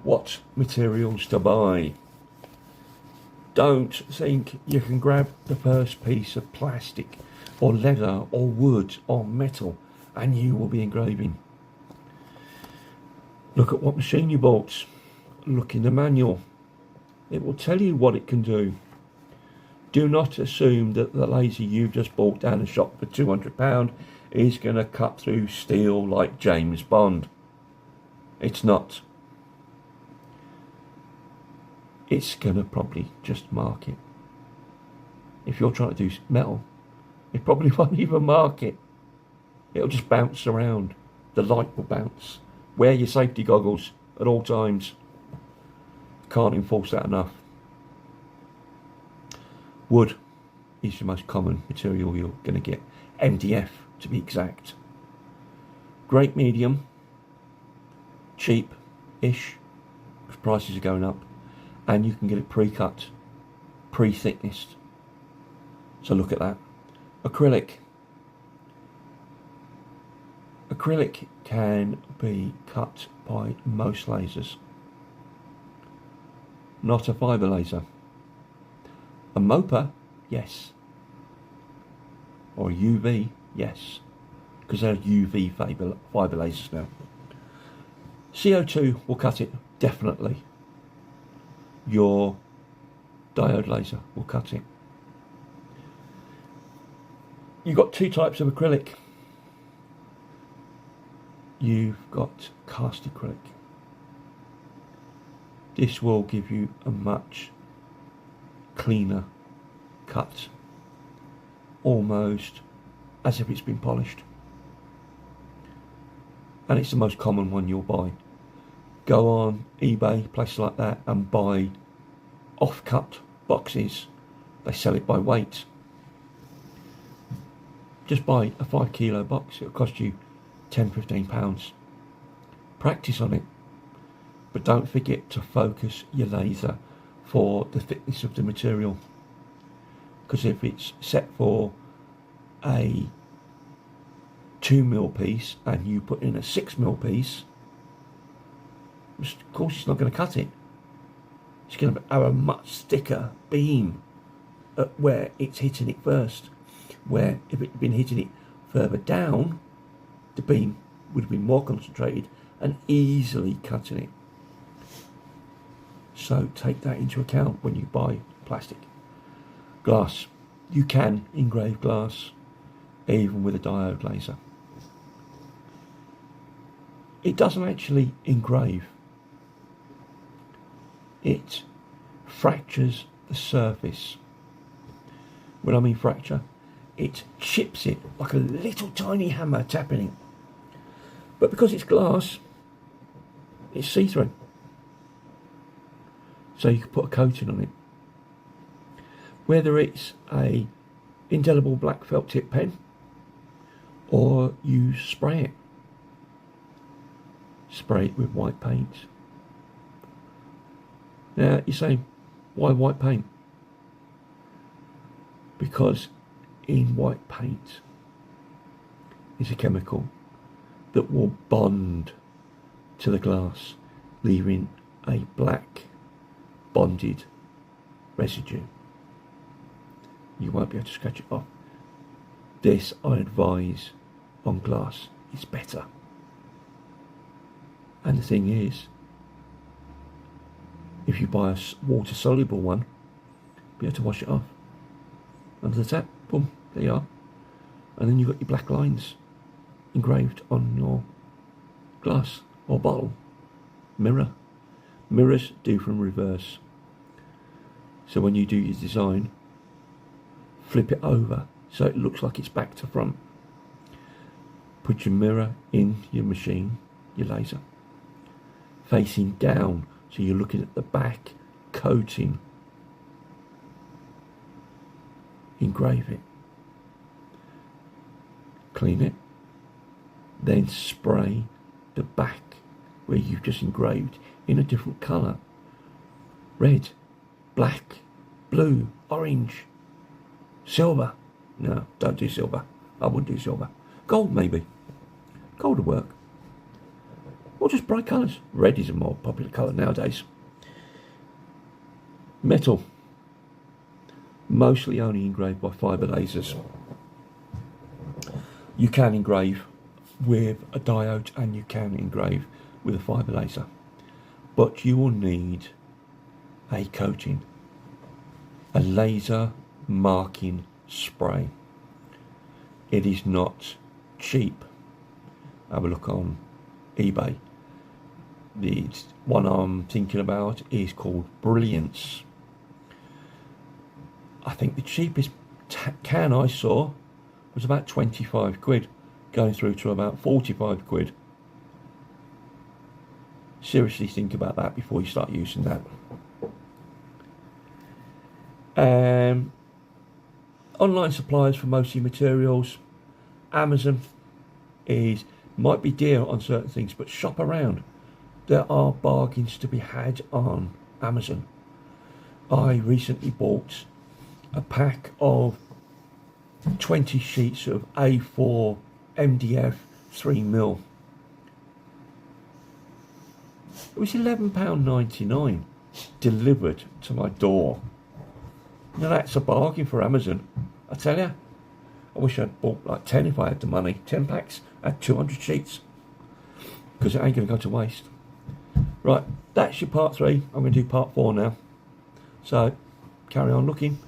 what materials to buy. Don't think you can grab the first piece of plastic or leather or wood or metal and you will be engraving. Look at what machine you bought. Look in the manual. It will tell you what it can do. Do not assume that the laser you've just bought down the shop for £200 is going to cut through steel like James Bond. It's not. It's going to probably just mark it. If you're trying to do metal, it probably won't even mark it. It'll just bounce around. The light will bounce. Wear your safety goggles at all times. Can't enforce that enough. Wood is the most common material you're going to get. MDF to be exact. Great medium. Cheap-ish. Because prices are going up. And you can get it pre-cut. Pre-thicknessed. So look at that. Acrylic. Acrylic can be cut by most lasers. Not a fibre laser. A MOPA, yes. Or a UV, yes. Because they're UV fibre lasers now. CO2 will cut it, definitely. Your diode laser will cut it. You've got two types of acrylic. You've got cast acrylic. This will give you a much cleaner cut, almost as if it's been polished. And it's the most common one you'll buy. Go on eBay, places like that, and buy off-cut boxes. They sell it by weight. Just buy a 5 kilo box. It'll cost you £10-15. Practice on it, but don't forget to focus your laser for the thickness of the material, because if it's set for a 2mm piece and you put in a 6mm piece, of course it's not going to cut it. It's going to have a much thicker beam at where it's hitting it first, where if it had been hitting it further down, the beam would have been more concentrated and easily cutting it. So take that into account when you buy plastic. Glass. You can engrave glass even with a diode laser. It doesn't actually engrave. It fractures the surface. When I mean fracture, it chips it like a little tiny hammer tapping it. But because it's glass, it's see-through. So you can put a coating on it. Whether it's a indelible black felt tip pen or you spray it. Spray it with white paint. Now you say, why white paint? Because in white paint is a chemical that will bond to the glass, leaving a black bonded residue. You won't be able to scratch it off. This, I advise, on glass is better. And the thing is, if you buy a water soluble one, you'll be able to wash it off. Under the tap, boom, there you are. And then you've got your black lines engraved on your glass or bottle. Mirror. Mirrors do from reverse. So when you do your design, flip it over so it looks like it's back to front. Put your mirror in your machine, your laser, facing down so you're looking at the back coating. Engrave it. Clean it. Then spray the back where you've just engraved in a different colour. Red, black, blue, orange, silver. No, don't do silver. I wouldn't do silver. Gold maybe. Gold would work. or just bright colours. Red is a more popular colour nowadays. Metal, mostly only engraved by fibre lasers. You can engrave with a diode and you can engrave with a fibre laser, but you will need a coating, a laser marking spray. It is not cheap. Have a look on eBay. The one I'm thinking about is called Brilliance. I think the cheapest can I saw was about 25 quid, going through to about 45 quid. Seriously think about that before you start using that. Online suppliers for most of your materials. Amazon might be dear on certain things, but shop around. There are bargains to be had on Amazon. I recently bought a pack of 20 sheets of A4 MDF 3mm. It was £11.99 delivered to my door. Now that's a bargain for Amazon, I tell you. I wish I'd bought like 10 if I had the money. 10 packs at 200 sheets, because it ain't going to go to waste. Right, that's your part 3. I'm going to do part 4 now. So carry on looking.